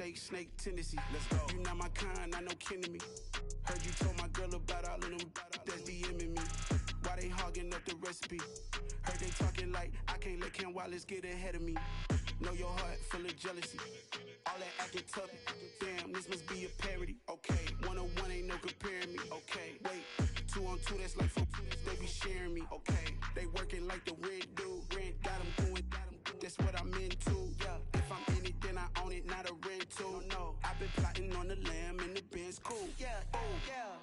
handshake, snake tendency. Let's go. You not my kind, not no kin to me. Heard you told my girl about all of them that's DMing me. Why they hogging up the recipe? Heard they talking like I can't let Ken Wallace get ahead of me. Know your heart full of jealousy. All that acting tough, damn, this must be a parody. Okay, 1-on-1 ain't no comparing me. Okay, wait, 2-on-2, that's like 4, they be sharing me. Okay, they working like the rent dude. Rent got them doing, that's what I'm into. Yeah, if I'm in it, then I own it, not a rental. No, I've been plotting on the lamb and the Benz cool. Yeah, oh, yeah.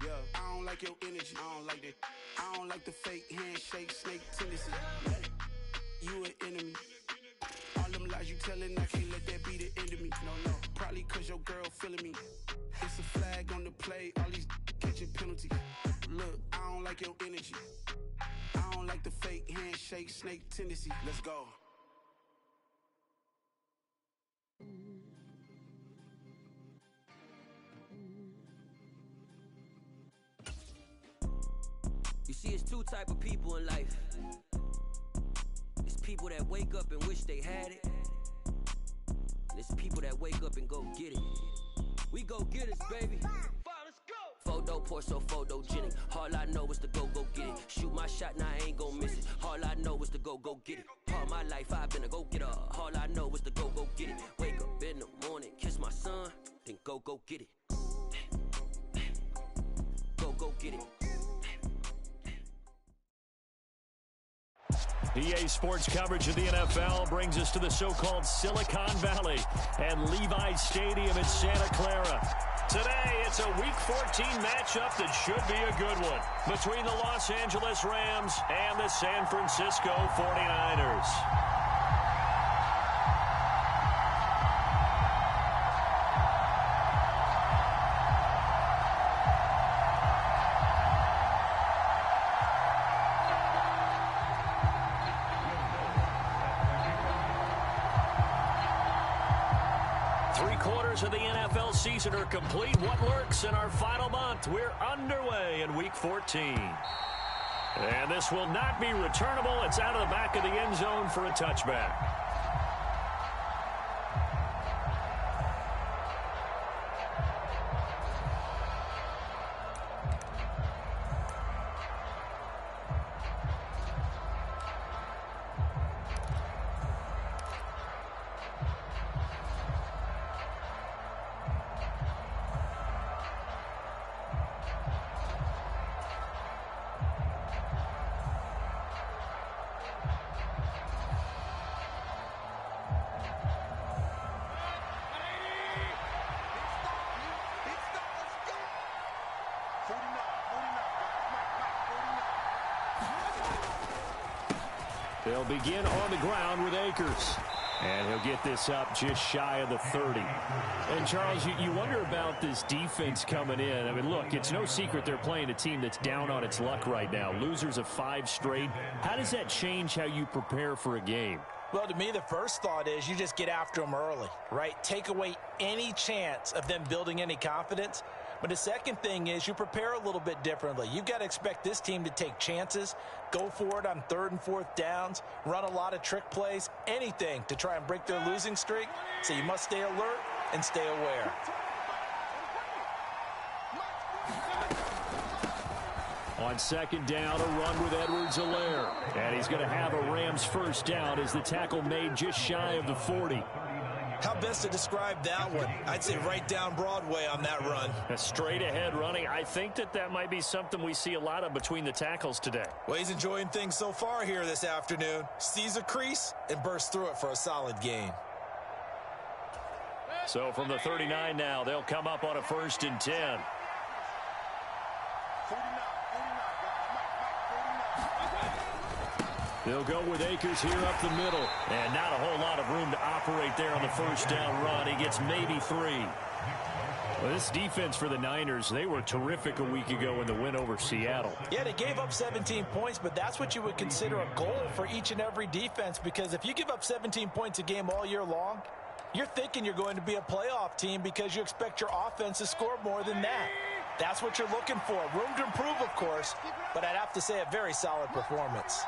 Yeah, I don't like your energy, I don't like that. I don't like the fake handshake, snake tendency. You an enemy. All them lies you telling, I can't let that be the end of me. No, probably cause your girl feeling me. It's a flag on the play, all these catching penalties. Look, I don't like your energy. I don't like the fake handshake, snake tendency. Let's go. You see, it's two type of people in life. It's people that wake up and wish they had it. And it's people that wake up and go get it. We go get it, baby. Photo poor, so photogenic. All I know is to go get it. Shoot my shot, now I ain't gon' miss it. All I know is to go get it. All my life I've been a go-getter. All I know is to go get it. Wake up in the morning, kiss my son, then go get it. Go get it. EA Sports coverage of the NFL brings us to the so-called Silicon Valley and Levi's Stadium in Santa Clara. Today, it's a Week 14 matchup that should be a good one between the Los Angeles Rams and the San Francisco 49ers. Of the NFL season are complete. What lurks in our final month? We're underway in Week 14. And this will not be returnable. It's out of the back of the end zone for a touchback. They'll begin on the ground with Akers. And he'll get this up just shy of the 30. And, Charles, you wonder about this defense coming in. I mean, look, it's no secret they're playing a team that's down on its luck right now. Losers of 5 straight. How does that change how you prepare for a game? Well, to me, the first thought is you just get after them early, right? Take away any chance of them building any confidence. But the second thing is you prepare a little bit differently. You've got to expect this team to take chances, go for it on 3rd and 4th downs, run a lot of trick plays, anything to try and break their losing streak. So you must stay alert and stay aware. On 2nd down, a run with Edwards-Helaire. And he's going to have a Rams first down as the tackle made just shy of the 40. How best to describe that one? I'd say right down Broadway on that run. A straight ahead running. I think that might be something we see a lot of between the tackles today. Well, he's enjoying things so far here this afternoon. Sees a crease and bursts through it for a solid gain. So from the 39 now, they'll come up on a 1st and 10. They'll go with Akers here up the middle. And not a whole lot of room to operate there on the first down run. He gets maybe 3. Well, this defense for the Niners, they were terrific a week ago in the win over Seattle. Yeah, they gave up 17 points, but that's what you would consider a goal for each and every defense, because if you give up 17 points a game all year long, you're thinking you're going to be a playoff team because you expect your offense to score more than that. That's what you're looking for. Room to improve, of course, but I'd have to say a very solid performance.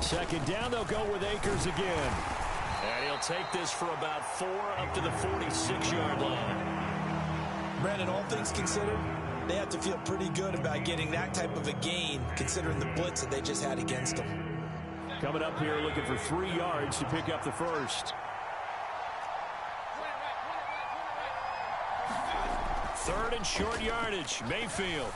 Second down, they'll go with Akers again. And he'll take this for about 4 up to the 46-yard line. Brandon, all things considered, they have to feel pretty good about getting that type of a gain, considering the blitz that they just had against them. Coming up here looking for 3 yards to pick up the first. Third and short yardage, Mayfield.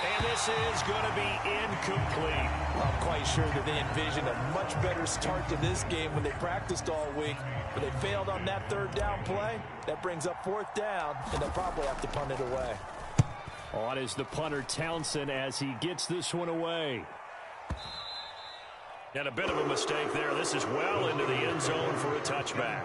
And this is going to be incomplete. I'm quite sure that they envisioned a much better start to this game when they practiced all week. But they failed on that third down play. That brings up fourth down, and they'll probably have to punt it away. On is the punter, Townsend, as he gets this one away. And a bit of a mistake there. This is well into the end zone for a touchback.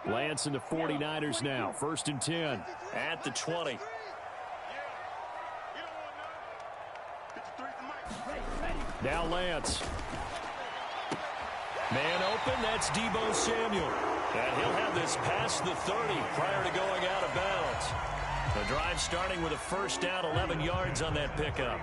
Lance and the 49ers now. 1st and 10 at the 20. Now Lance. Man open, that's Deebo Samuel. And he'll have this past the 30 prior to going out of bounds. The drive starting with a first down, 11 yards on that pickup.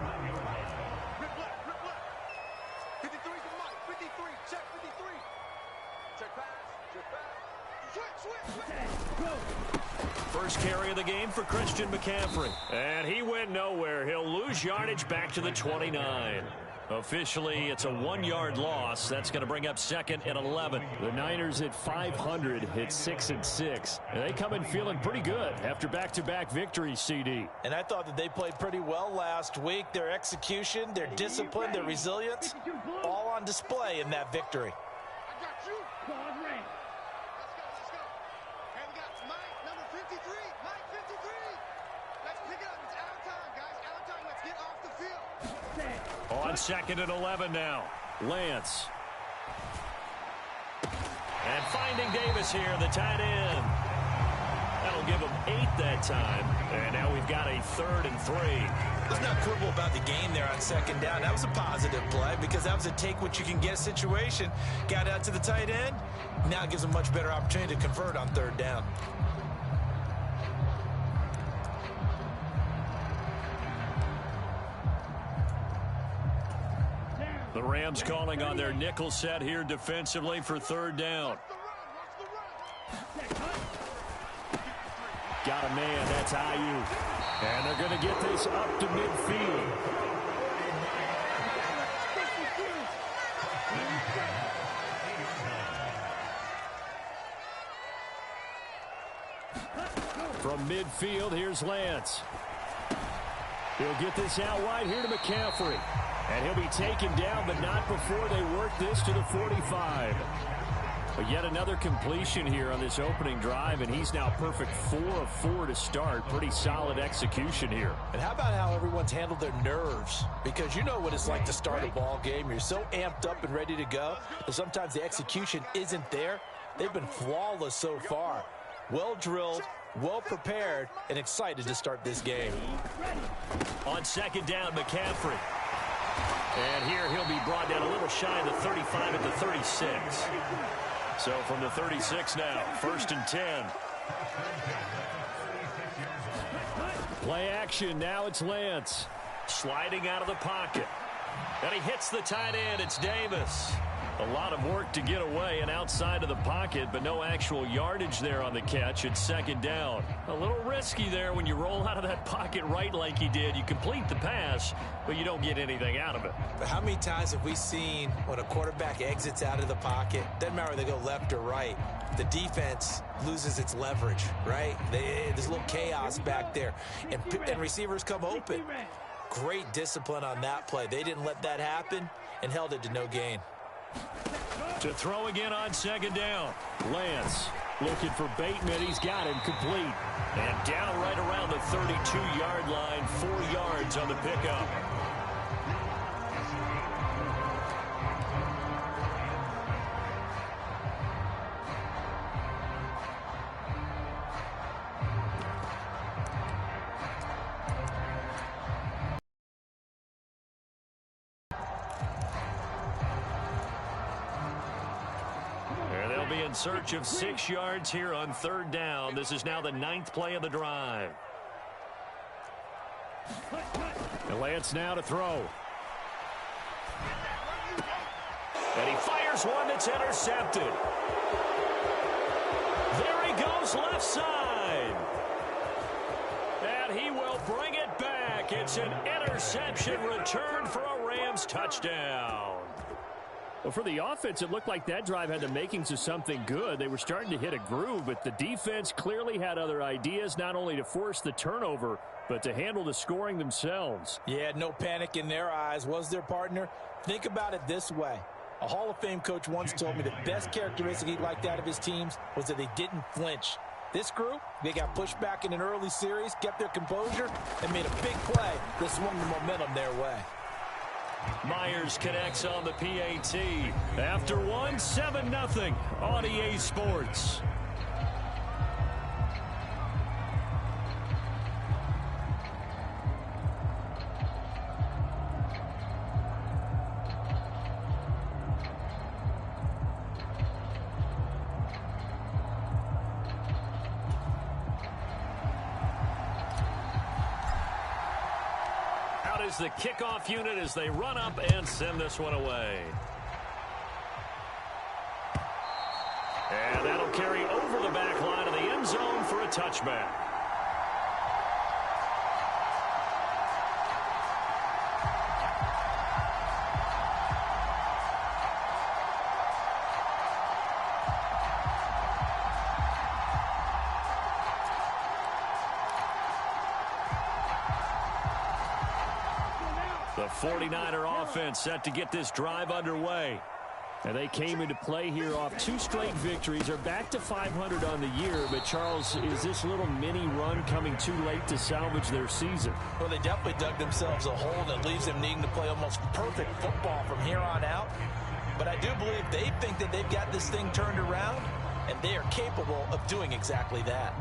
First carry of the game for Christian McCaffrey. And he went nowhere. He'll lose yardage back to the 29. Officially, it's a 1-yard loss. That's going to bring up 2nd and 11. The Niners at 500 hit 6-6. And they come in feeling pretty good after back-to-back victories, CD. And I thought that they played pretty well last week. Their execution, their discipline, their resilience, all on display in that victory. On 2nd and 11 now. Lance. And finding Davis here, the tight end. That'll give him 8 that time. And now we've got a 3rd and 3. Let's not quibble about the gain there on 2nd down. That was a positive play because that was a take-what-you-can-get situation. Got out to the tight end. Now it gives him a much better opportunity to convert on 3rd down. The Rams calling on their nickel set here defensively for 3rd down. Got a man, that's Ayuk. And they're going to get this up to midfield. From midfield, here's Lance. He'll get this out wide here to McCaffrey. And he'll be taken down, but not before they work this to the 45. But yet another completion here on this opening drive, and he's now perfect 4 of 4 to start. Pretty solid execution here. And how about how everyone's handled their nerves? Because you know what it's like to start a ball game. You're so amped up and ready to go, but sometimes the execution isn't there. They've been flawless so far. Well drilled, well prepared, and excited to start this game. On 2nd down, McCaffrey. And here he'll be brought down a little shy of the 35 at the 36. So from the 36 now, 1st and 10. Play action, now it's Lance. Sliding out of the pocket. And he hits the tight end, it's Davis. A lot of work to get away and outside of the pocket, but no actual yardage there on the catch. It's 2nd down. A little risky there when you roll out of that pocket right like he did. You complete the pass, but you don't get anything out of it. But how many times have we seen when a quarterback exits out of the pocket, doesn't matter whether they go left or right, the defense loses its leverage, right? There's a little chaos back there, and receivers come open. Great discipline on that play. They didn't let that happen and held it to no gain. To throw again on 2nd down. Lance looking for Bateman. He's got him complete. And down right around the 32-yard line. 4 yards on the pickup. be in search of 6 yards here on 3rd down. This is now the 9th play of the drive. And Lance now to throw. And he fires one that's intercepted. There he goes left side. And he will bring it back. It's an interception return for a Rams touchdown. Well, for the offense, it looked like that drive had the makings of something good. They were starting to hit a groove, but the defense clearly had other ideas, not only to force the turnover, but to handle the scoring themselves. Yeah, no panic in their eyes, was their partner? Think about it this way. A Hall of Fame coach once told me the best characteristic he liked out of his teams was that they didn't flinch. This group, they got pushed back in an early series, kept their composure, and made a big play that swung the momentum their way. Myers connects on the PAT. After one, 7-0 on EA Sports. The kickoff unit as they run up and send this one away. And that'll carry over the back line of the end zone for a touchback. The 49er offense set to get this drive underway. And they came into play here off 2 straight victories. They're back to 500 on the year. But, Charles, is this little mini run coming too late to salvage their season? Well, they definitely dug themselves a hole that leaves them needing to play almost perfect football from here on out. But I do believe they think that they've got this thing turned around, and they are capable of doing exactly that.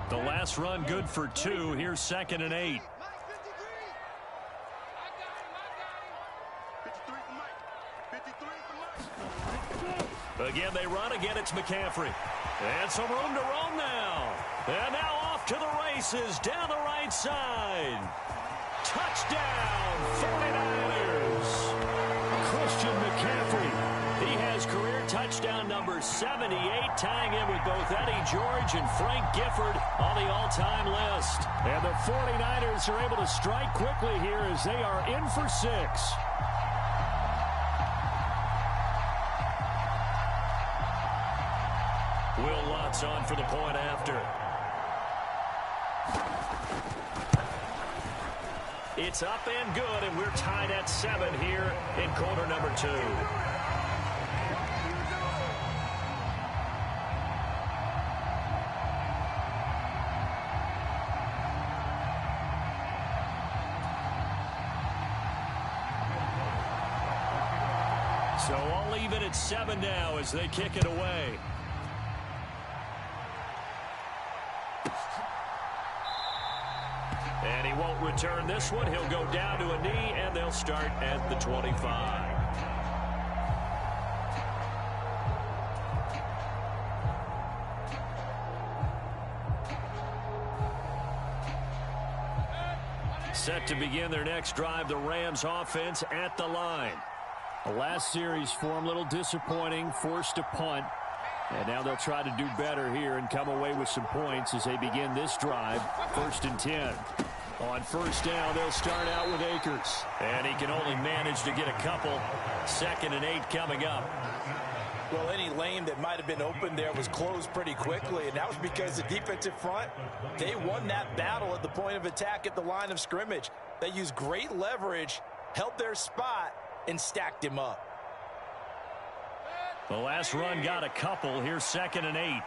The last run good for 2. Here's 2nd and 8. Again, they run. Again, it's McCaffrey. And some room to roam now. And now off to the races down the right side. Touchdown, 49ers. Christian McCaffrey. He has career touchdown number 78, tying in with both Eddie George and Frank Gifford on the all-time list. And the 49ers are able to strike quickly here as they are in for 6. Will Lutz on for the point after. It's up and good, and we're tied at 7 here in quarter number 2. So I'll leave it at 7 now as they kick it away. And he won't return this one. He'll go down to a knee, and they'll start at the 25. Set to begin their next drive, the Rams offense at the line. The last series for them, a little disappointing, forced a punt. And now they'll try to do better here and come away with some points as they begin this drive, 1st and 10. On 1st down, they'll start out with Akers. And he can only manage to get a couple. 2nd and 8 coming up. Well, any lane that might have been open there was closed pretty quickly, and that was because the defensive front, they won that battle at the point of attack at the line of scrimmage. They used great leverage, held their spot, and stacked him up. The last run got a couple. Here's 2nd and 8.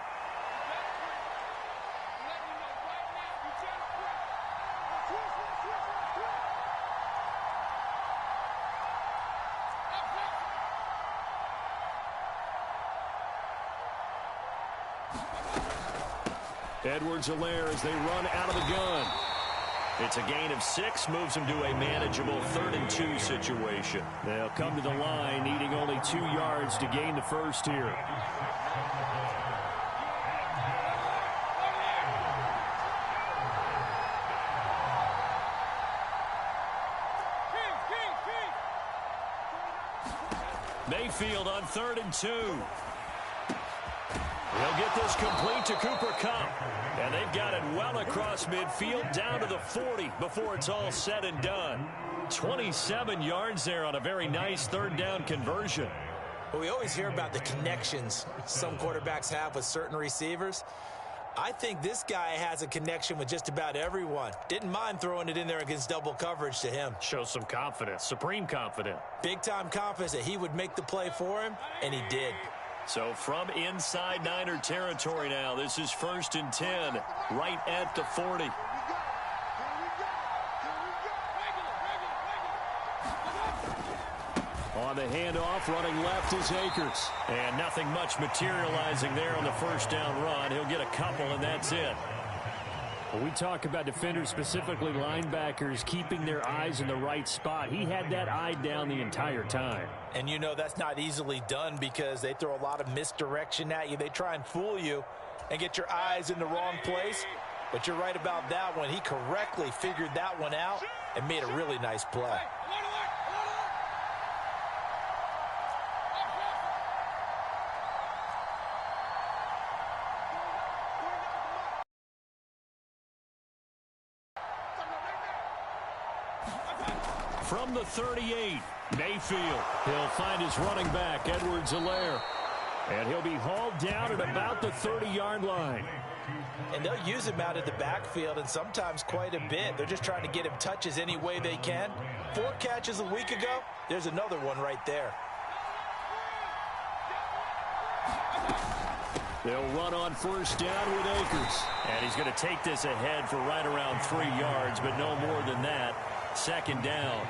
Edwards-Helaire as they run out of the gun. It's a gain of 6, moves them to a manageable 3rd-and-2 situation. They'll come to the line needing only 2 yards to gain the first here. Mayfield on 3rd-and-2. He'll get this complete to Cooper Kupp. And they've got it well across midfield down to the 40 before it's all said and done. 27 yards there on a very nice 3rd down conversion. Well, we always hear about the connections some quarterbacks have with certain receivers. I think this guy has a connection with just about everyone. Didn't mind throwing it in there against double coverage to him. Shows some confidence, supreme confidence. Big-time confidence that he would make the play for him, and he did. So from inside Niner territory now, this is 1st and 10, right at the 40. On the handoff, running left is Akers. And nothing much materializing there on the 1st down run. He'll get a couple, and that's it. When we talk about defenders, specifically linebackers, keeping their eyes in the right spot, he had that eye down the entire time. And you know that's not easily done because they throw a lot of misdirection at you. They try and fool you and get your eyes in the wrong place. But you're right about that one. He correctly figured that one out and made a really nice play. From the 38, Mayfield. He'll find his running back, Edwards-Helaire. And he'll be hauled down at about the 30-yard line. And they'll use him out of the backfield, and sometimes quite a bit. They're just trying to get him touches any way they can. 4 catches a week ago. There's another one right there. They'll run on 1st down with Akers. And he's going to take this ahead for right around 3 yards, but no more than that. 2nd down.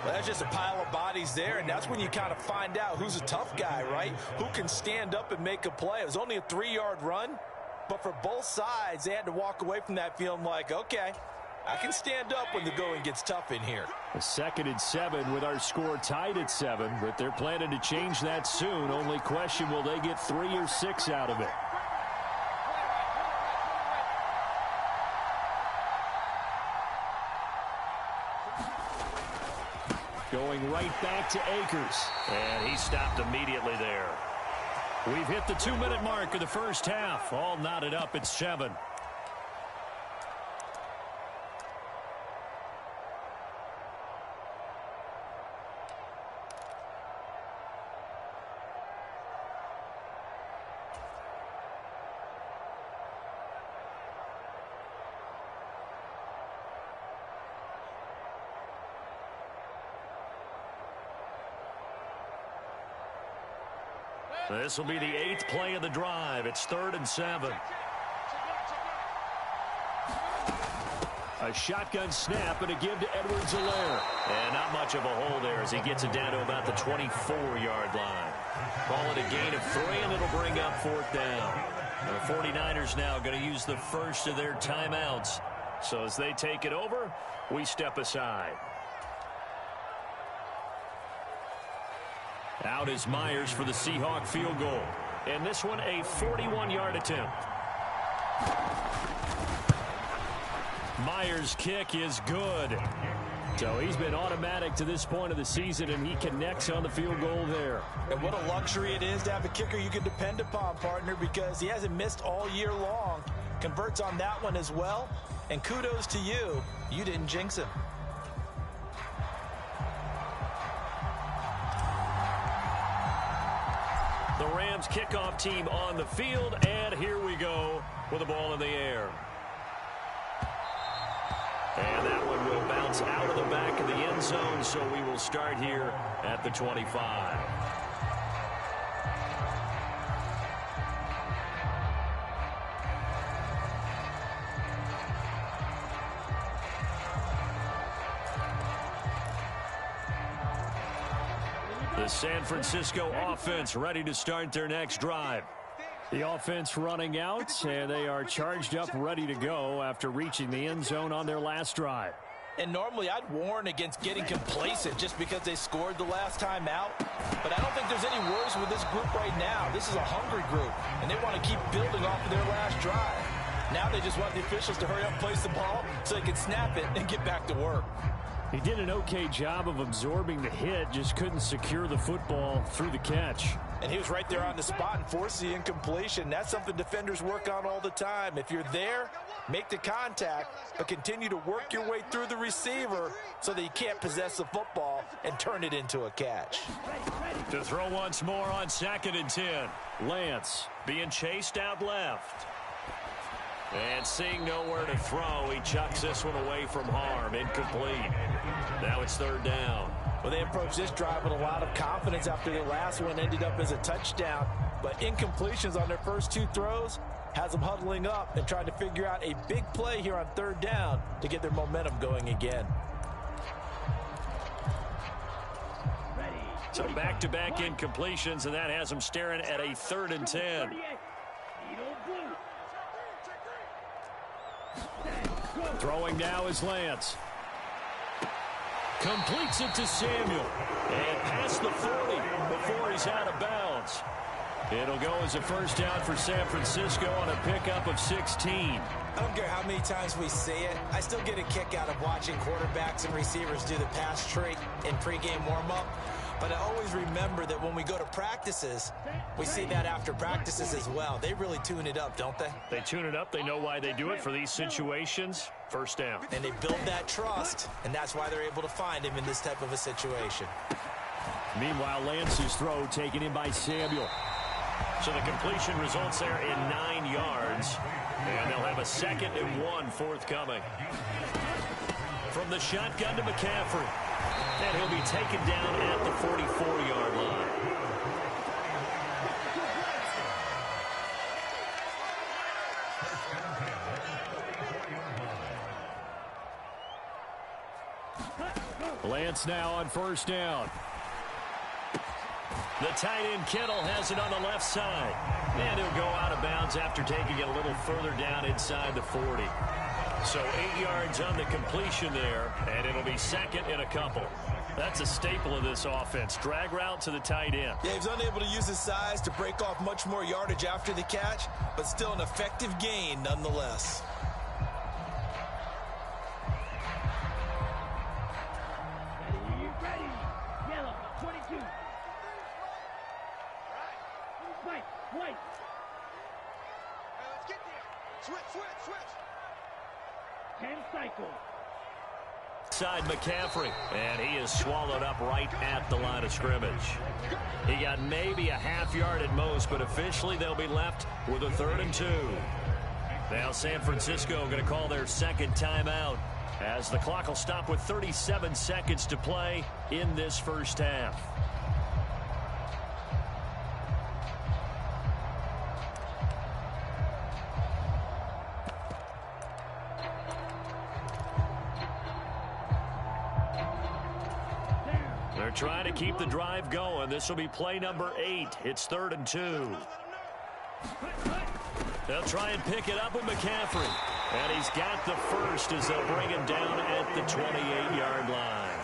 Well, that's just a pile of bodies there, and that's when you kind of find out who's a tough guy, right? Who can stand up and make a play. It was only a 3-yard run, but for both sides, they had to walk away from that feeling like, okay, I can stand up when the going gets tough in here. A 2nd and 7 with our score tied at 7, but they're planning to change that soon. Only question, will they get 3 or 6 out of it? Going right back to Akers. And he stopped immediately there. We've hit the 2-minute mark of the first half. All knotted up at 7. This will be the 8th play of the drive. It's 3rd and 7. A shotgun snap and a give to Edwards-Helaire. And not much of a hole there as he gets it down to about the 24-yard line. Call it a gain of 3, and it'll bring up 4th down. The 49ers now going to use the first of their timeouts. So as they take it over, we step aside. Out is Myers for the Seahawk field goal. And this one a 41-yard attempt. Myers' kick is good. So he's been automatic to this point of the season, and he connects on the field goal there. And what a luxury it is to have a kicker you can depend upon, partner, because he hasn't missed all year long. Converts on that one as well. And kudos to you. You didn't jinx him. The Rams kickoff team on the field, and here we go with the ball in the air. And that one will bounce out of the back of the end zone, so we will start here at the 25. The San Francisco offense ready to start their next drive. The offense running out, and they are charged up, ready to go after reaching the end zone on their last drive. And normally I'd warn against getting complacent just because they scored the last time out. But I don't think there's any worries with this group right now. This is a hungry group, and they want to keep building off of their last drive. Now they just want the officials to hurry up and place the ball so they can snap it and get back to work. He did an okay job of absorbing the hit, just couldn't secure the football through the catch. And he was right there on the spot and forced the incompletion. That's something defenders work on all the time. If you're there, make the contact, but continue to work your way through the receiver so that you can't possess the football and turn it into a catch. To throw once more on 2nd and 10. Lance being chased out left. And seeing nowhere to throw, he chucks this one away from harm. Incomplete. Now it's 3rd down. Well, they approached this drive with a lot of confidence after their last one ended up as a touchdown. But incompletions on their first 2 throws has them huddling up and trying to figure out a big play here on 3rd down to get their momentum going again. So back-to-back incompletions, and that has them staring at a 3rd and 10. Throwing now is Lance. Completes it to Samuel. And past the 40 before he's out of bounds. It'll go as a 1st down for San Francisco on a pickup of 16. I don't care how many times we see it. I still get a kick out of watching quarterbacks and receivers do the pass trick in pregame warm-up. But I always remember that when we go to practices, we see that after practices as well. They really tune it up, don't they? They tune it up. They know why they do it for these situations. 1st down. And they build that trust, and that's why they're able to find him in this type of a situation. Meanwhile, Lance's throw taken in by Samuel. So the completion results there in 9 yards. And they'll have a 2nd and 1 forthcoming. From the shotgun to McCaffrey. And he'll be taken down at the 44-yard line. Lance now on 1st down. The tight end Kittle has it on the left side. And he'll go out of bounds after taking it a little further down inside the 40. So 8 yards on the completion there, and it'll be 2nd and a couple. That's a staple of this offense. Drag route to the tight end. Yeah, he's unable to use his size to break off much more yardage after the catch, but still an effective gain nonetheless. Ready. Yellow, 22. White. Let's get there. Switch. 10 cycle. Side McCaffrey, and he is swallowed up right at the line of scrimmage. He got maybe a half yard at most, but officially they'll be left with a 3rd and 2. Now San Francisco going to call their 2nd timeout as the clock will stop with 37 seconds to play in this 1st half. Trying to keep the drive going. This will be play number 8. It's 3rd and 2. They'll try and pick it up with McCaffrey. And he's got the first as they'll bring him down at the 28-yard line.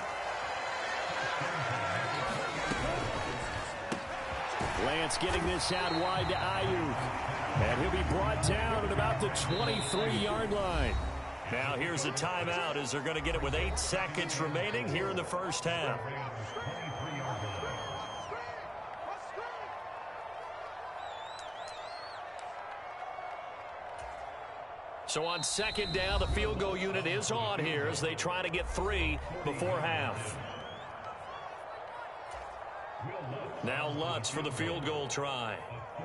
Lance getting this out wide to Ayuk. And he'll be brought down at about the 23-yard line. Now here's a timeout as they're going to get it with 8 seconds remaining here in the 1st half. So on 2nd down, the field goal unit is on here as they try to get 3 before half. Now Lutz for the field goal try.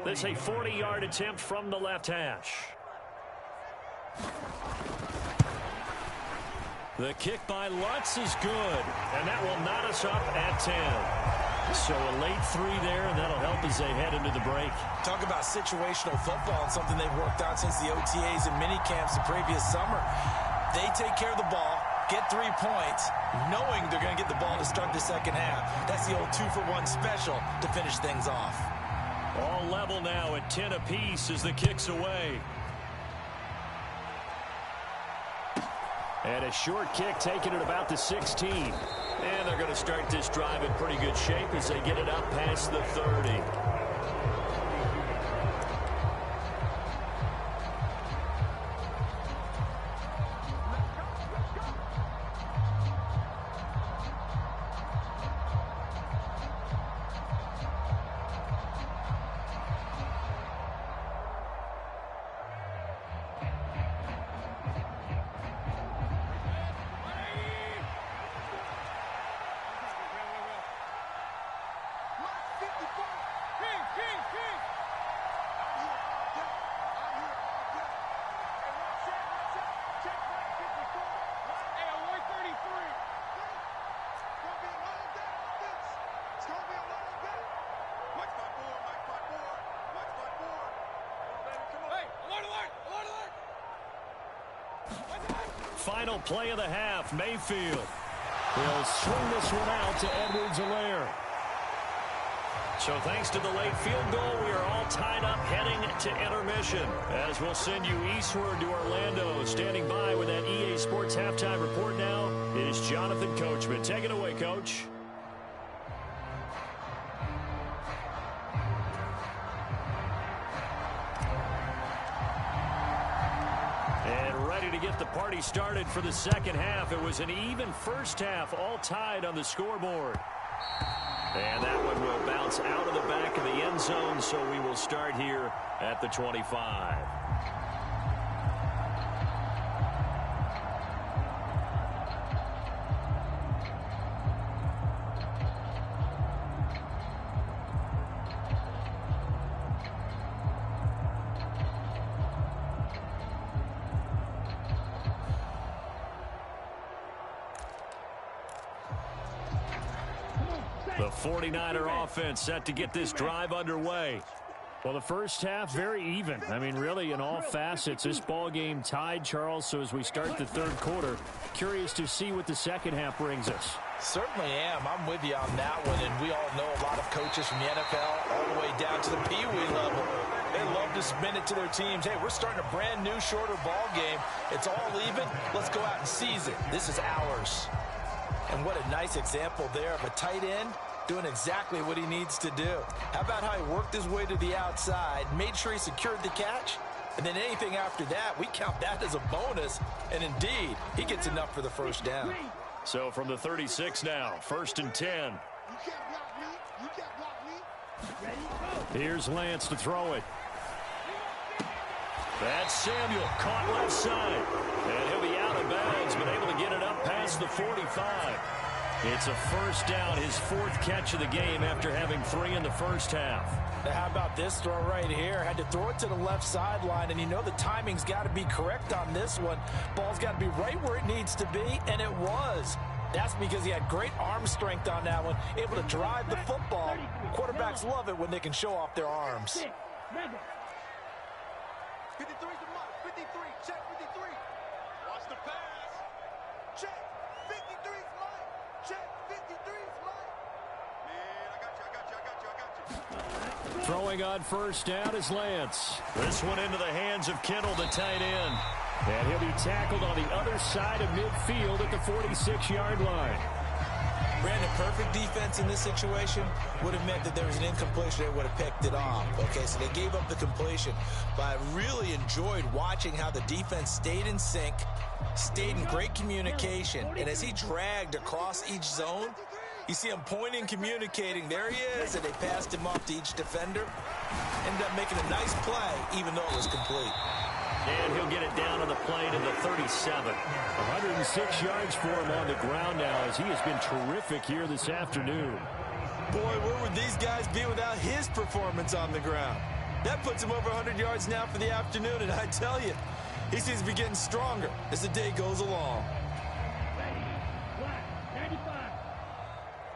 This is a 40-yard attempt from the left hash. The kick by Lutz is good, and that will knot us up at 10. So a late 3 there, and that'll help as they head into the break. Talk about situational football and something they've worked on since the OTAs and mini camps the previous summer. They take care of the ball, get 3 points, knowing they're going to get the ball to start the 2nd half. That's the old 2-for-1 special to finish things off. All level now at 10 apiece as the kick's away. And a short kick taken at about the 16. And they're going to start this drive in pretty good shape as they get it up past the 30. Final play of the half, Mayfield. He'll swing this one out to Edwards-Helaire. So thanks to the late field goal, we are all tied up heading to intermission. As we'll send you eastward to Orlando. Standing by with that EA Sports halftime report now is Jonathan Coachman. Take it away, Coach. To get the party started for the second half. It was an even first half, all tied on the scoreboard. And that one will bounce out of the back of the end zone, so we will start here at the 25. The 49er offense set to get this drive underway. Well, the first half, very even. I mean, really, in all facets, this ball game tied, Charles. So as we start the third quarter, curious to see what the second half brings us. Certainly am. I'm with you on that one. And we all know a lot of coaches from the NFL all the way down to the Pee Wee level. They love to spin it to their teams. Hey, we're starting a brand new, shorter ball game. It's all even. Let's go out and seize it. This is ours. And what a nice example there of a tight end doing exactly what he needs to do. How about how he worked his way to the outside, made sure he secured the catch, and then anything after that, we count that as a bonus. And indeed, he gets enough for the first down. So from the 36 now, 1st and 10. Here's Lance to throw it. That's Samuel, caught left side. And he'll be out of bounds, but able to get it up past the 45. It's a first down, his 4th catch of the game after having 3 in the first half. Now, how about this throw right here? Had to throw it to the left sideline, and you know the timing's got to be correct on this one. Ball's got to be right where it needs to be, and it was. That's because he had great arm strength on that one, able to drive the football. Quarterbacks love it when they can show off their arms. 53's the mark. 53. Check 53. Watch the pass. Check. 53's mine. Check. 53's mine. Man, I got you. Throwing on first down is Lance. This one into the hands of Kittle, the tight end. And he'll be tackled on the other side of midfield at the 46-yard line. Brandon, perfect defense in this situation would have meant that there was an incompletion. They would have picked it off. Okay, so they gave up the completion. But I really enjoyed watching how the defense stayed in sync, stayed in great communication. And as he dragged across each zone, you see him pointing, communicating. There he is, and they passed him off to each defender. Ended up making a nice play, even though it was complete. And he'll get it down on the play to the 37. 106 yards for him on the ground now as he has been terrific here this afternoon. Boy, where would these guys be without his performance on the ground? That puts him over 100 yards now for the afternoon, and I tell you, he seems to be getting stronger as the day goes along.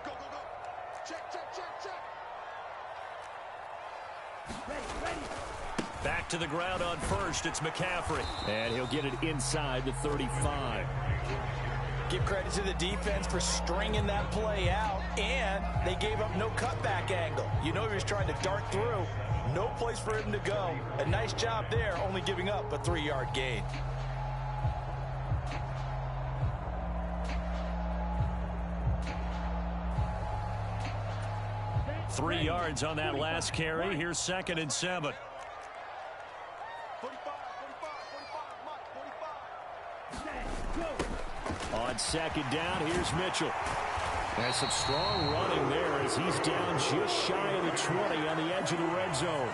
Go, go, go. Check, check, check, check. Back to the ground on first, it's McCaffrey. And he'll get it inside the 35. Give credit to the defense for stringing that play out, and they gave up no cutback angle. You know he was trying to dart through. No place for him to go. A nice job there, only giving up a 3-yard gain. Three yards on that last carry. Here's 2nd and 7. 45, 45. On 2nd down, here's Mitchell. There's some strong running there as he's down just shy of the 20 on the edge of the red zone.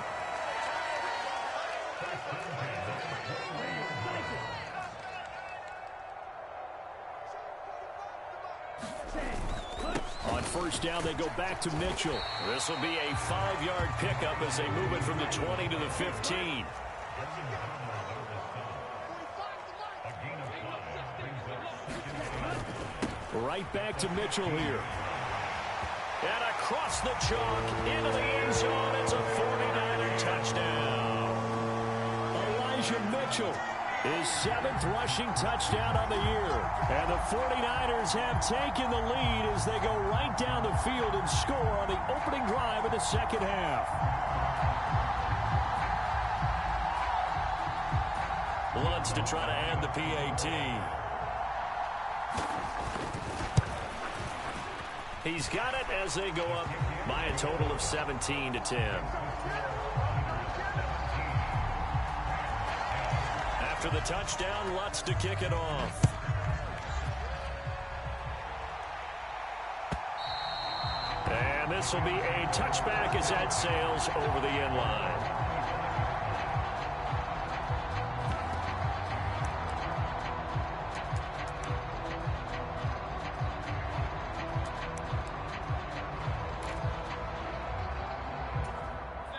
On 1st down, they go back to Mitchell. This will be a 5-yard pickup as they move it from the 20 to the 15. Right back to Mitchell here. And across the chalk into the end zone. It's a 49er touchdown. Elijah Mitchell, his 7th rushing touchdown on the year. And the 49ers have taken the lead as they go right down the field and score on the opening drive of the second half. Lutz to try to add the PAT. He's got it as they go up by a total of 17-10. After the touchdown, Lutz to kick it off. And this will be a touchback as that sails over the end line.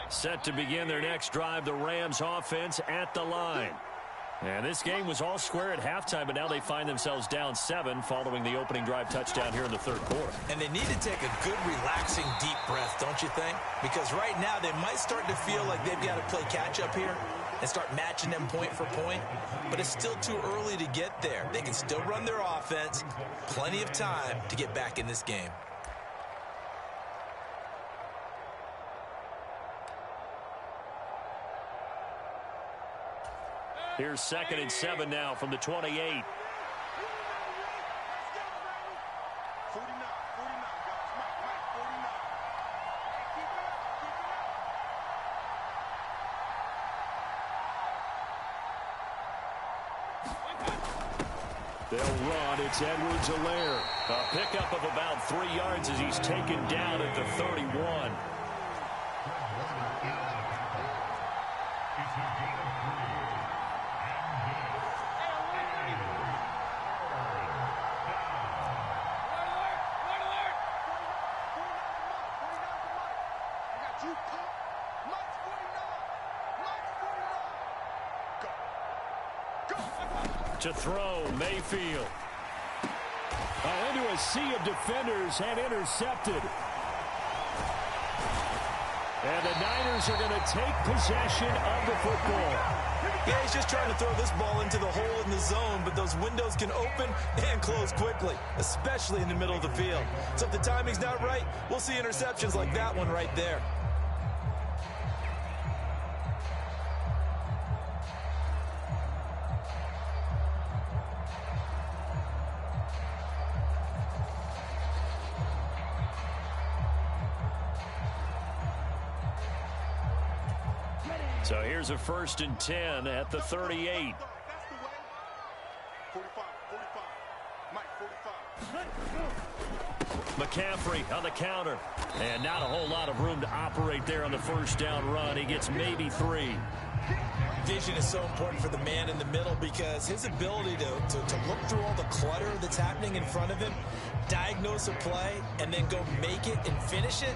Set to begin their next drive, the Rams offense at the line. And this game was all square at halftime, but now they find themselves down 7 following the opening drive touchdown here in the 3rd quarter. And they need to take a good, relaxing, deep breath, don't you think? Because right now they might start to feel like they've got to play catch-up here and start matching them point for point. But it's still too early to get there. They can still run their offense. Plenty of time to get back in this game. Here's 2nd and 7 now from the 28. 49, 49, guys. Mike, 49. They'll run. It's Edwards-Helaire. A pickup of about 3 yards as he's taken down at the 31. To throw, Mayfield. Into a sea of defenders and intercepted. And the Niners are going to take possession of the football. Yeah, he's just trying to throw this ball into the hole in the zone, but those windows can open and close quickly, especially in the middle of the field. So if the timing's not right, we'll see interceptions like that one right there. So here's a 1st and 10 at the 38. That's the way. 45, 45. Mike, 45. McCaffrey on the counter. And not a whole lot of room to operate there on the 1st down run. He gets maybe 3. Vision is so important for the man in the middle because his ability to look through all the clutter that's happening in front of him, diagnose a play, and then go make it and finish it,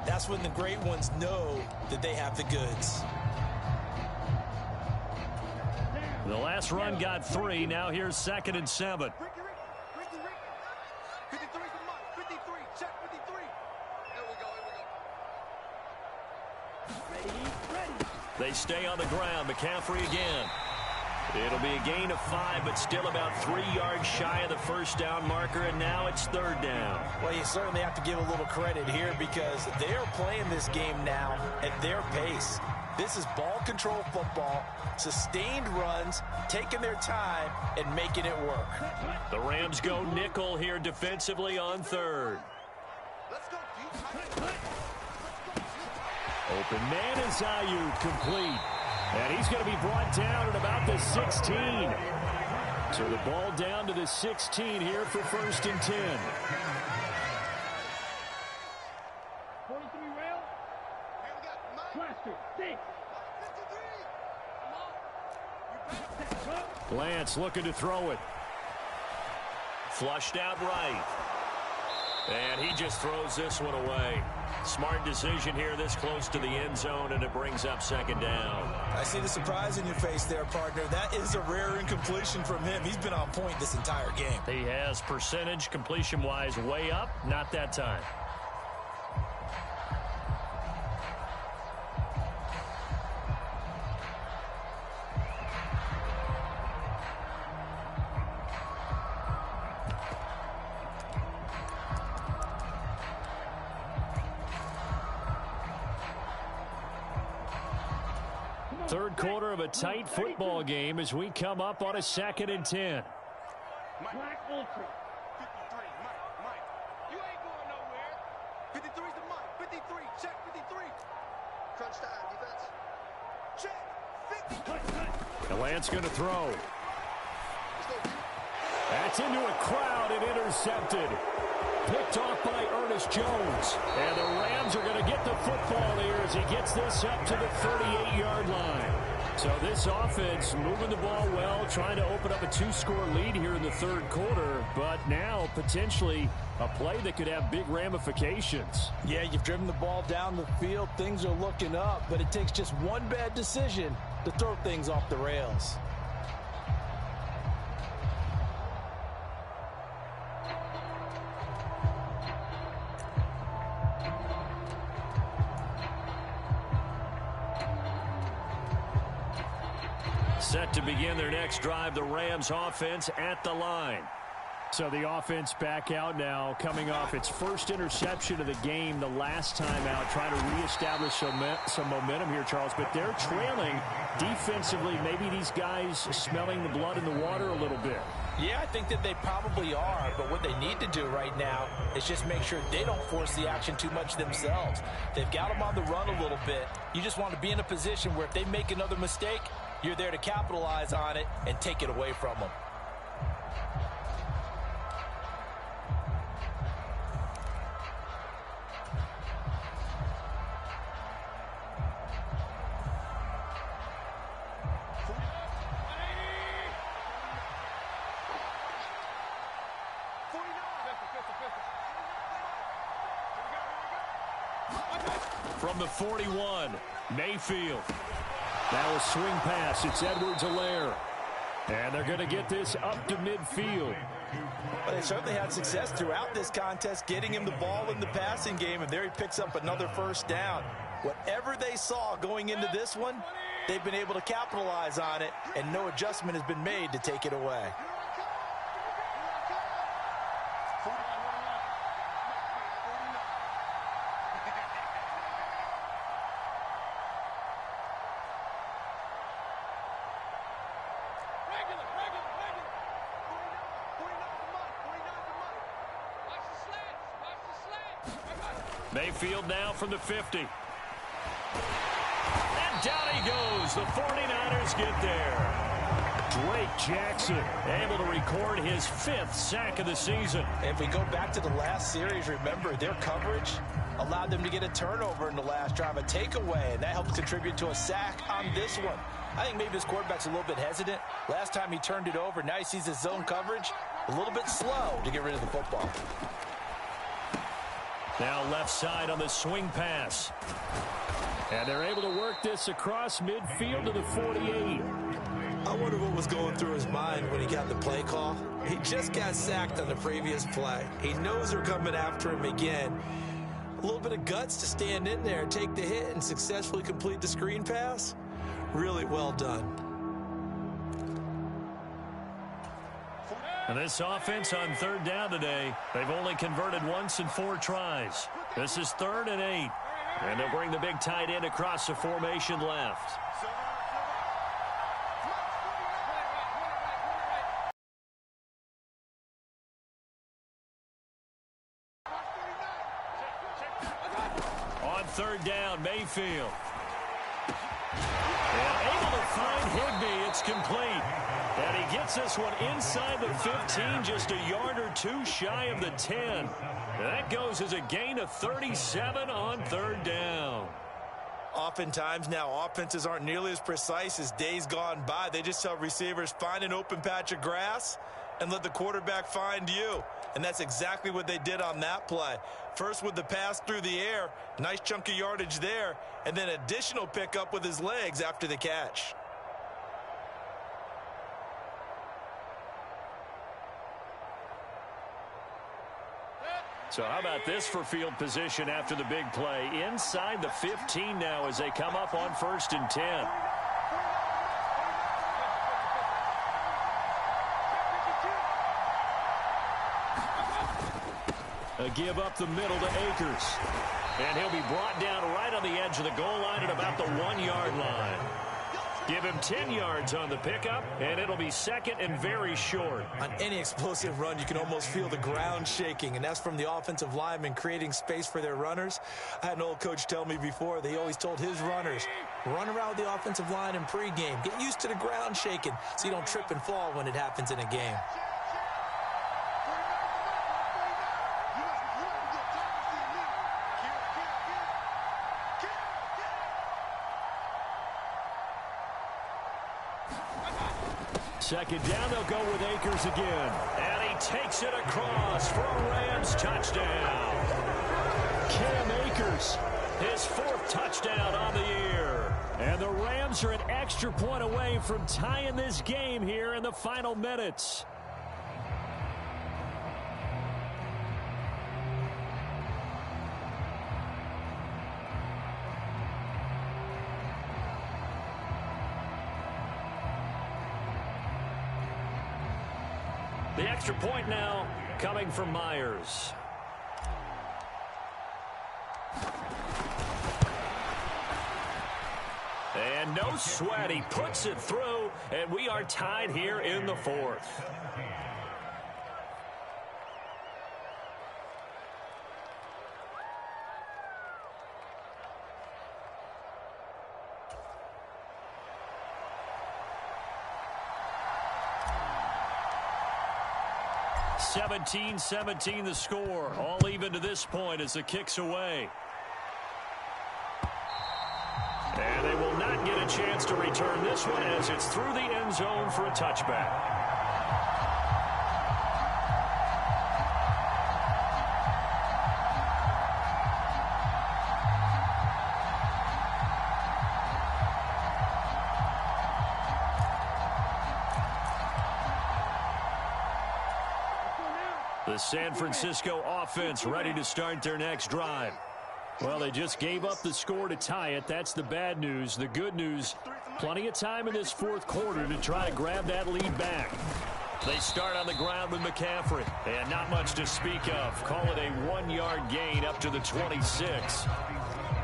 that's when the great ones know that they have the goods. The last run got 3. Now here's 2nd and 7. Ricky. 53 for Mike. 53. Check 53. Here we go. They stay on the ground. McCaffrey again. It'll be a gain of 5, but still about 3 yards shy of the first down marker, and now it's third down. Well, you certainly have to give a little credit here because they are playing this game now at their pace. This is ball control football, sustained runs, taking their time, and making it work. The Rams go nickel here defensively on third. Let's go, Open man is Ayuk, complete. And he's going to be brought down at about the 16. So the ball down to the 16 here for first and 10. 43 rail. Cluster. 6. Lance looking to throw it. Flushed out right. And he just throws this one away. Smart decision here this close to the end zone, and it brings up second down. I see the surprise in your face there, partner. That is a rare incompletion from him. He's been on point this entire game. He has percentage completion-wise way up, not that time. Third quarter of a tight football game as we come up on a 2nd and 10. Black Ultra. 53, Mike. You ain't going nowhere. 53's the Mike. 53, check 53. Crunch time, defense. Check 50. The Lance going to throw. Let's go, dude. That's into a crowd and intercepted. Picked off by Ernest Jones. And the Rams are going to get the football here as he gets this up to the 38-yard line. So this offense moving the ball well, trying to open up a 2-score lead here in the third quarter, but now potentially a play that could have big ramifications. Yeah, you've driven the ball down the field. Things are looking up, but it takes just one bad decision to throw things off the rails. Set to begin their next drive, the Rams offense at the line. So the offense back out now, coming off its first interception of the game the last time out, trying to reestablish some momentum here, Charles. But they're trailing defensively. Maybe these guys smelling the blood in the water a little bit. Yeah, I think that they probably are, but what they need to do right now is just make sure they don't force the action too much themselves. They've got them on the run a little bit. You just want to be in a position where if they make another mistake, you're there to capitalize on it and take it away from them. From the 41, Mayfield. Now a swing pass. It's Edwards-Helaire. And they're going to get this up to midfield. Well, they certainly had success throughout this contest, getting him the ball in the passing game, and there he picks up another first down. Whatever they saw going into this one, they've been able to capitalize on it, and no adjustment has been made to take it away. Mayfield now from the 50. And down he goes. The 49ers get there. Drake Jackson able to record his 5th sack of the season. If we go back to the last series, remember their coverage allowed them to get a turnover in the last drive, a takeaway, and that helped contribute to a sack on this one. I think maybe this quarterback's a little bit hesitant. Last time he turned it over, now he sees his zone coverage a little bit slow to get rid of the football. Now left side on the swing pass. And they're able to work this across midfield to the 48. I wonder what was going through his mind when he got the play call. He just got sacked on the previous play. He knows they're coming after him again. A little bit of guts to stand in there and take the hit and successfully complete the screen pass. Really well done. And this offense on third down today, they've only converted once in 4 tries. This is 3rd and 8. And they'll bring the big tight end across the formation left. On third down, Mayfield. And able to find Higbee. It's complete. And he gets this one inside the 15, just a yard or 2 shy of the 10. And that goes as a gain of 37 on third down. Oftentimes now, offenses aren't nearly as precise as days gone by. They just tell receivers, find an open patch of grass and let the quarterback find you. And that's exactly what they did on that play. First with the pass through the air, nice chunk of yardage there, and then additional pickup with his legs after the catch. So how about this for field position after the big play? Inside the 15 now as they come up on 1st and 10. A give up the middle to Akers. And he'll be brought down right on the edge of the goal line at about the 1-yard line. Give him 10 yards on the pickup, and it'll be 2nd and very short. On any explosive run, you can almost feel the ground shaking, and that's from the offensive linemen creating space for their runners. I had an old coach tell me before, they always told his runners, run around with the offensive line in pregame. Get used to the ground shaking so you don't trip and fall when it happens in a game. Second down, they'll go with Akers again. And he takes it across for a Rams touchdown. Cam Akers, his 4th touchdown on the year. And the Rams are an extra point away from tying this game here in the final minutes. The extra point now coming from Myers. And no sweat. He puts it through, and we are tied here in the 4th. (17-17) the score. All even to this point as the kick's away. And they will not get a chance to return this one as it's through the end zone for a touchback. The San Francisco offense ready to start their next drive. Well, they just gave up the score to tie it. That's the bad news. The good news, plenty of time in this 4th quarter to try to grab that lead back. They start on the ground with McCaffrey. And not much to speak of. Call it a 1-yard gain up to the 26.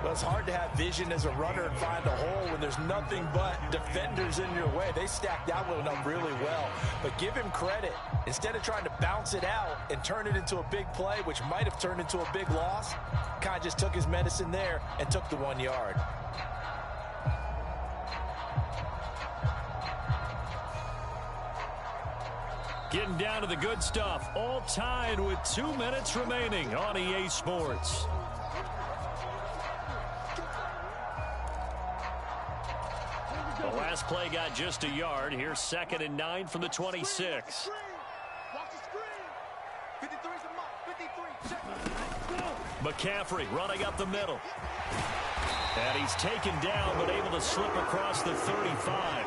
Well, it's hard to have vision as a runner and find a hole when there's nothing but defenders in your way. They stacked that one up really well. But give him credit. Instead of trying to bounce it out and turn it into a big play, which might have turned into a big loss, kind of just took his medicine there and took the 1 yard. Getting down to the good stuff. All tied with 2 minutes remaining on EA Sports. The last play got just a yard. Here's 2nd and 9 from the 26. McCaffrey running up the middle. And he's taken down but able to slip across the 35.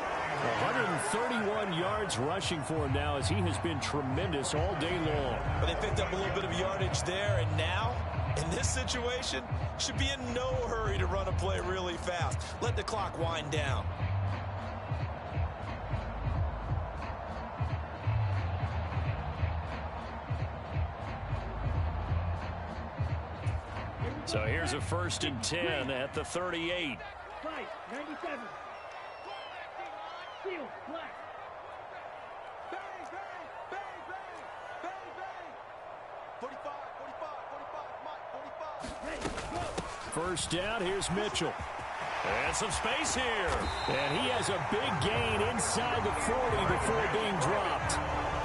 131 yards rushing for him now as he has been tremendous all day long. But they picked up a little bit of yardage there, and now in this situation should be in no hurry to run a play really fast. Let the clock wind down. So here's a 1st and 10 at the 38. 97. Seal, black. Bang, bang, bang, bang, bang, bang. 45, 45, Mike, 45. First down, here's Mitchell. And some space here. And he has a big gain inside the 40 before being dropped.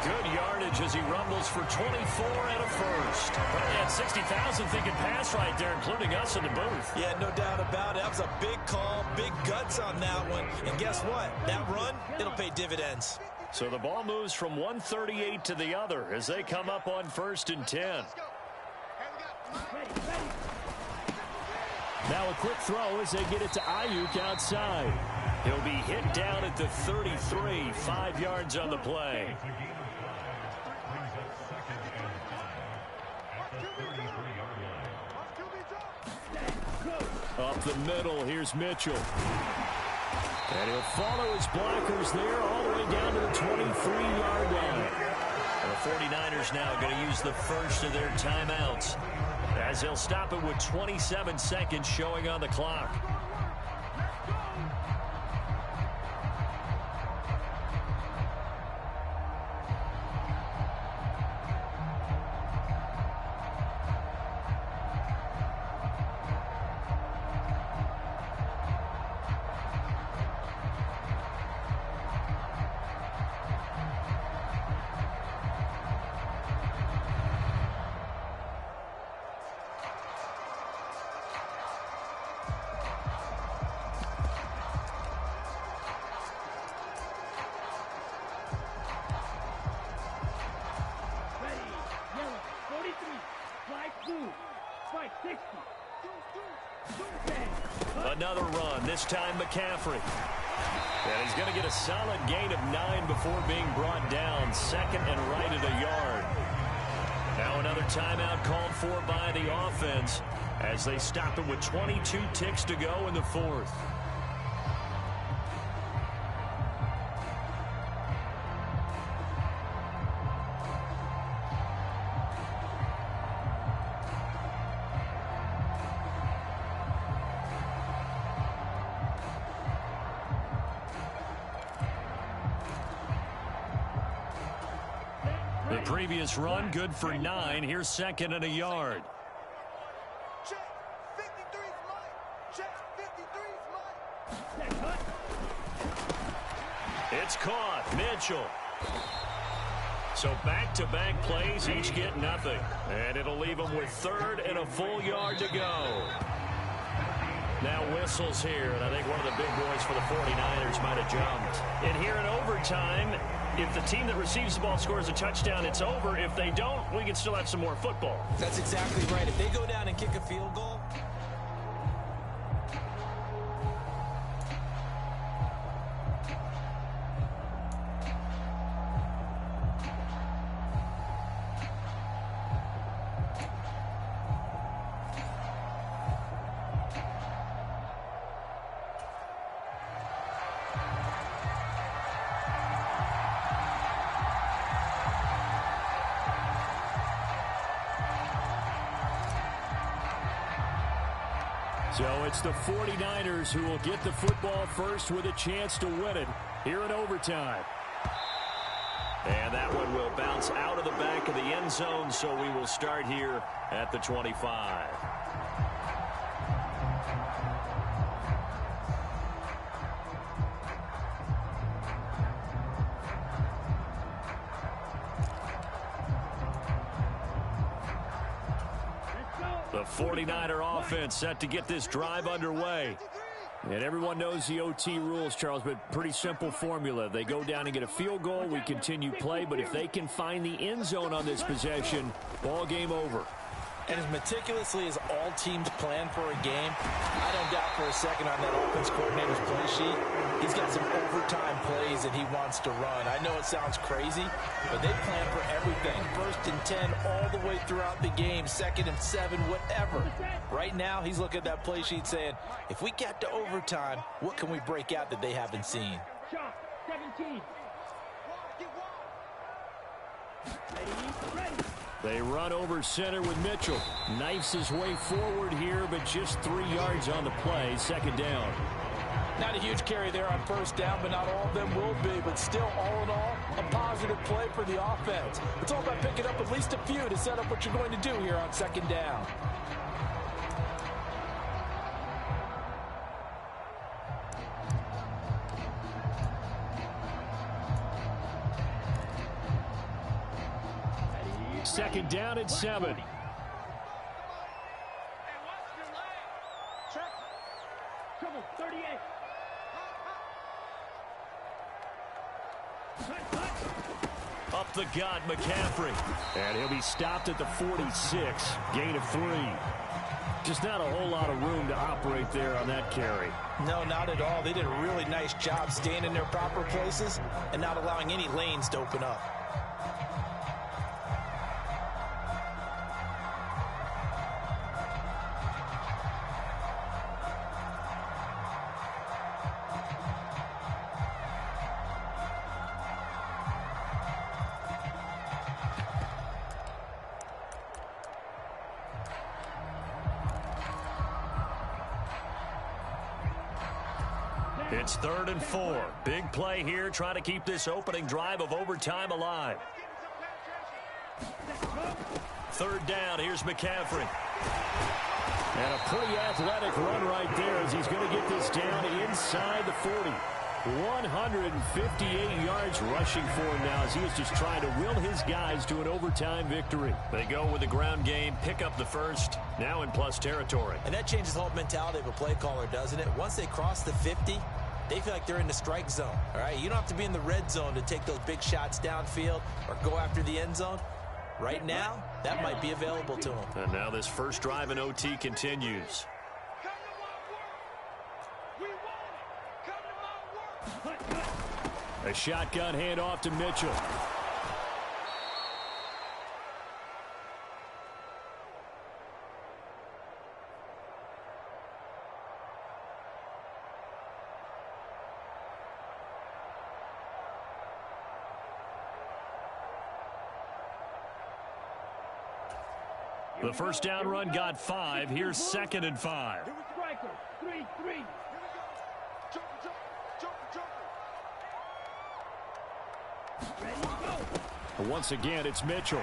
Good yardage as he rumbles for 24 and a first. And 60,000 thinking pass right there, including us in the booth. Yeah, no doubt about it. That was a big call, big guts on that one. And guess what? That run, it'll pay dividends. So the ball moves from 138 to the other as they come up on 1st and 10. Now a quick throw as they get it to Ayuk outside. He'll be hit down at the 33, 5 yards on the play. Up the middle, here's Mitchell. And he'll follow his blockers there all the way down to the 23-yard line. And the 49ers now going to use the first of their timeouts, as they'll stop it with 27 seconds showing on the clock. Another run, this time McCaffrey. And he's going to get a solid gain of 9 before being brought down. 2nd and right at a yard. Now another timeout called for by the offense as they stop it with 22 ticks to go in the 4th. The previous run good for 9. Here's 2nd and a yard. Check, 53's Mike. Check, 53's Mike. It's caught. Mitchell. So back-to-back plays, each get nothing. And it'll leave them with 3rd and a full yard to go. Now whistles here, and I think one of the big boys for the 49ers might have jumped. And here in overtime, if the team that receives the ball scores a touchdown, it's over. If they don't, we can still have some more football. That's exactly right. If they go down and kick a field goal, So it's the 49ers who will get the football first with a chance to win it here in overtime. And that one will bounce out of the back of the end zone, so we will start here at the 25. The 49er offense set to get this drive underway. And everyone knows the OT rules, Charles, but pretty simple formula. They go down and get a field goal, we continue play, but if they can find the end zone on this possession, ball game over. and as meticulously as all teams plan for a game, I don't doubt for a second on that offense coordinator's play sheet, he's got some overtime plays that he wants to run. I know it sounds crazy, but they plan for everything. 1st and 10 all the way throughout the game, 2nd and 7, whatever. Right now, he's looking at that play sheet saying, if we get to overtime, what can we break out that they haven't seen? Shot, 17. Ready, ready. They run over center with Mitchell. Knifes his way forward here, but just 3 yards on the play. Second down. Not a huge carry there on first down, but not all of them will be. But still, all in all, a positive play for the offense. It's all about picking up at least a few to set up what you're going to do here on second down. Second down and 7. Check. Trouble, 38. Up the gut, McCaffrey. And he'll be stopped at the 46. Gain of 3. Just not a whole lot of room to operate there on that carry. No, not at all. They did a really nice job staying in their proper places and not allowing any lanes to open up. It's 3rd and 4. Big play here, trying to keep this opening drive of overtime alive. 3rd down, here's McCaffrey. And a pretty athletic run right there as he's going to get this down inside the 40. 158 yards rushing for him now as he is just trying to will his guys to an overtime victory. They go with the ground game, pick up the first, now in plus territory. And that changes the whole mentality of a play caller, doesn't it? Once they cross the 50, they feel like they're in the strike zone. All right, you don't have to be in the red zone to take those big shots downfield or go after the end zone. Right now, that might be available to them. And now this first drive in OT continues. A shotgun handoff to Mitchell. The first down run got 5. Here's 2nd and 5. Striker, 3-3. Once again, it's Mitchell.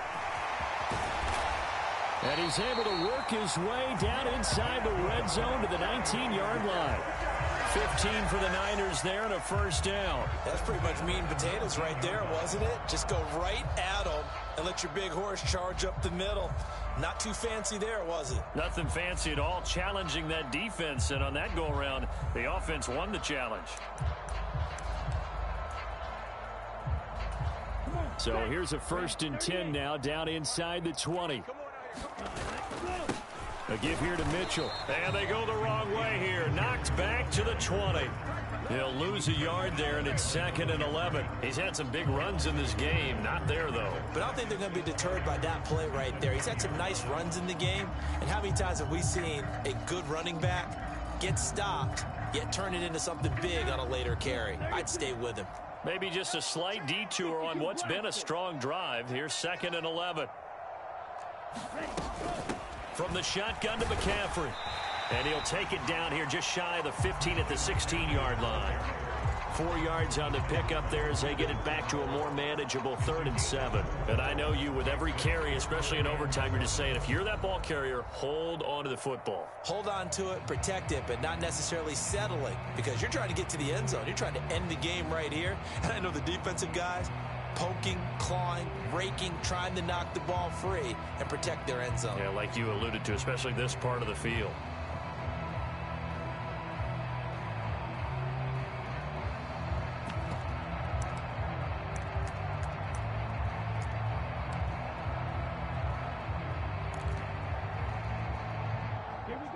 And he's able to work his way down inside the red zone to the 19-yard line. 15 for the Niners there and a first down. That's pretty much meat and potatoes right there, wasn't it? Just go right at them and let your big horse charge up the middle. Not too fancy there, was it? Nothing fancy at all, challenging that defense. And on that go-around, the offense won the challenge. So here's a 1st and 10 now, down inside the 20. A give here to Mitchell. And they go the wrong way here. Knocked back to the 20. He'll lose a yard there, and it's 2nd and 11. He's had some big runs in this game. Not there, though. But I don't think they're going to be deterred by that play right there. He's had some nice runs in the game. And how many times have we seen a good running back get stopped, yet turn it into something big on a later carry? I'd stay with him. Maybe just a slight detour on what's been a strong drive. Here's 2nd and 11. From the shotgun to McCaffrey. And he'll take it down here just shy of the 15 at the 16-yard line. 4 yards on the pickup there as they get it back to a more manageable 3rd and 7. And I know you, with every carry, especially in overtime, you're just saying, if you're that ball carrier, hold on to the football. Hold on to it, protect it, but not necessarily settling, because you're trying to get to the end zone. You're trying to end the game right here. And I know the defensive guys poking, clawing, raking, trying to knock the ball free and protect their end zone. Yeah, like you alluded to, especially this part of the field.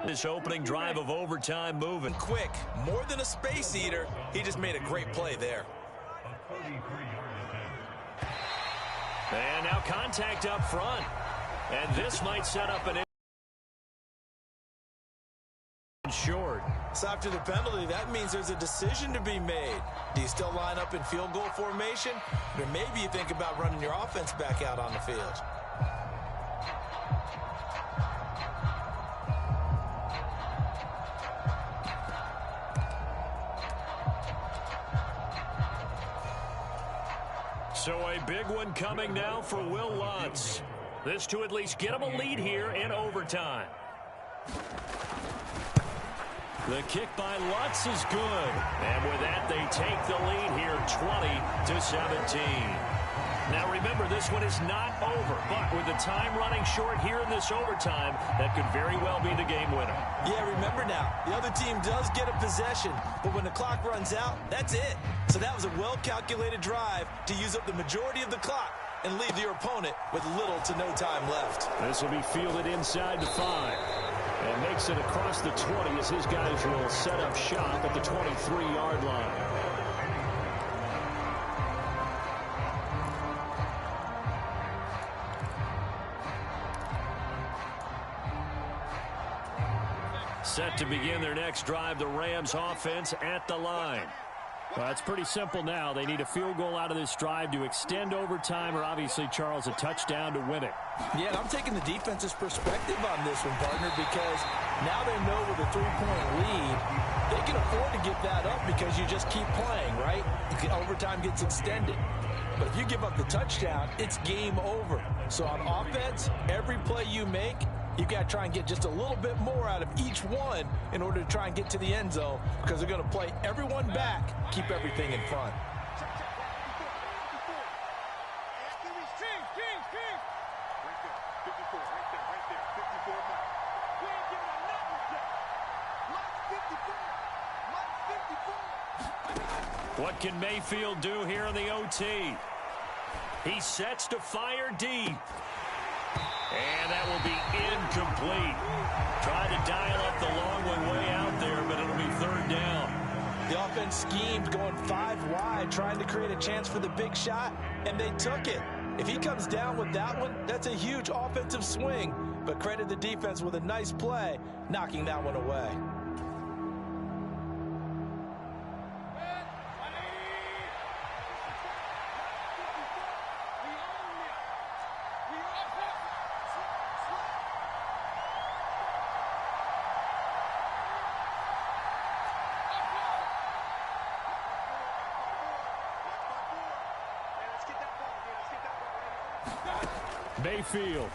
This opening drive of overtime moving quick, more than a space eater. He just made a great play there. And now contact up front. And this might set up an short. So after the penalty, that means there's a decision to be made. Do you still line up in field goal formation? Or maybe you think about running your offense back out on the field. So a big one coming now for Will Lutz. This to at least get him a lead here in overtime. The kick by Lutz is good. And with that, they take the lead here 20-17. Now remember, this one is not over, but with the time running short here in this overtime, that could very well be the game winner. Yeah, remember now, the other team does get a possession, but when the clock runs out, that's it. So that was a well-calculated drive to use up the majority of the clock and leave your opponent with little to no time left. This will be fielded inside the 5. And makes it across the 20 as his guys will set up shop at the 23-yard line. Set to begin their next drive, the Rams offense at the line. Well, it's pretty simple now. They need a field goal out of this drive to extend overtime or obviously, Charles, a touchdown to win it. Yeah, and I'm taking the defense's perspective on this one, partner, because now they know with a 3-point lead, they can afford to give that up because you just keep playing, right? Overtime gets extended. But if you give up the touchdown, it's game over. So on offense, every play you make, you got to try and get just a little bit more out of each one in order to try and get to the end zone because they're going to play everyone back, keep everything in front. What can Mayfield do here in the OT? He sets to fire deep. And that will be incomplete. Tried to dial up the long one way out there, but it'll be third down. The offense schemed going 5 wide, trying to create a chance for the big shot, and they took it. If he comes down with that one, that's a huge offensive swing. But credit the defense with a nice play, knocking that one away. Mayfield.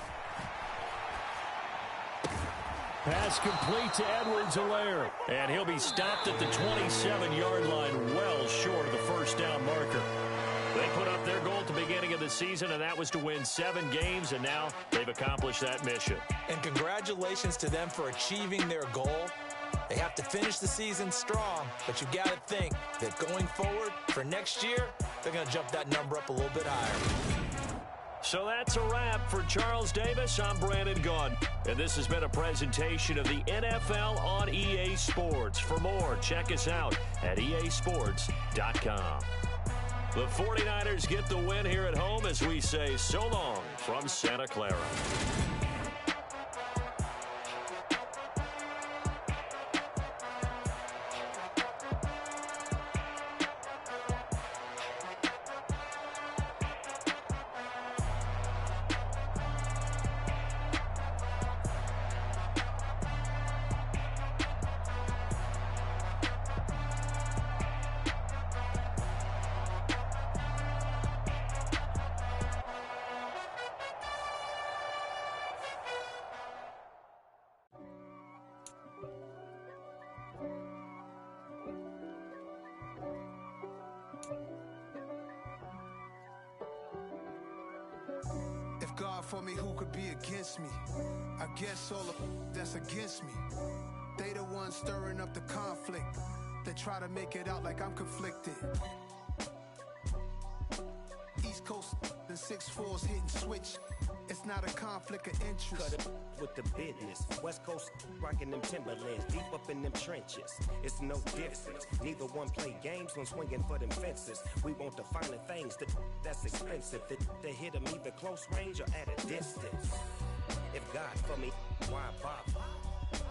Pass complete to Edwards-Helaire. And he'll be stopped at the 27-yard line, well short of the first down marker. They put up their goal at the beginning of the season, and that was to win 7 games, and now they've accomplished that mission. And congratulations to them for achieving their goal. They have to finish the season strong, but you got to think that going forward for next year, they're going to jump that number up a little bit higher. So that's a wrap for Charles Davis. I'm Brandon Gunn, and this has been a presentation of the NFL on EA Sports. For more, check us out at easports.com. The 49ers get the win here at home as we say so long from Santa Clara. If God for me, who could be against me? I guess all of that's against me. They the ones stirring up the conflict. They try to make it out like I'm conflicted. East Coast and 6'4s hitting switch. It's not a conflict of interest. Cut it with the business. West Coast rocking them Timberlands, deep up in them trenches. It's no difference. Neither one play games when swinging for them fences. We want the finer things that's expensive. They hit them either close range or at a distance. If God for me, why bother?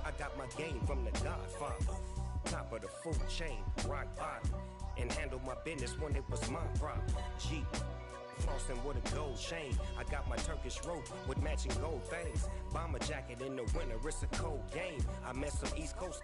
I got my game from the Godfather. Top of the food chain, rock bottom. And handle my business when it was my problem. Jeep. Flossing with a gold chain. I got my Turkish rope with matching gold things. Bomber jacket in the winter, it's a cold game. I met some East Coast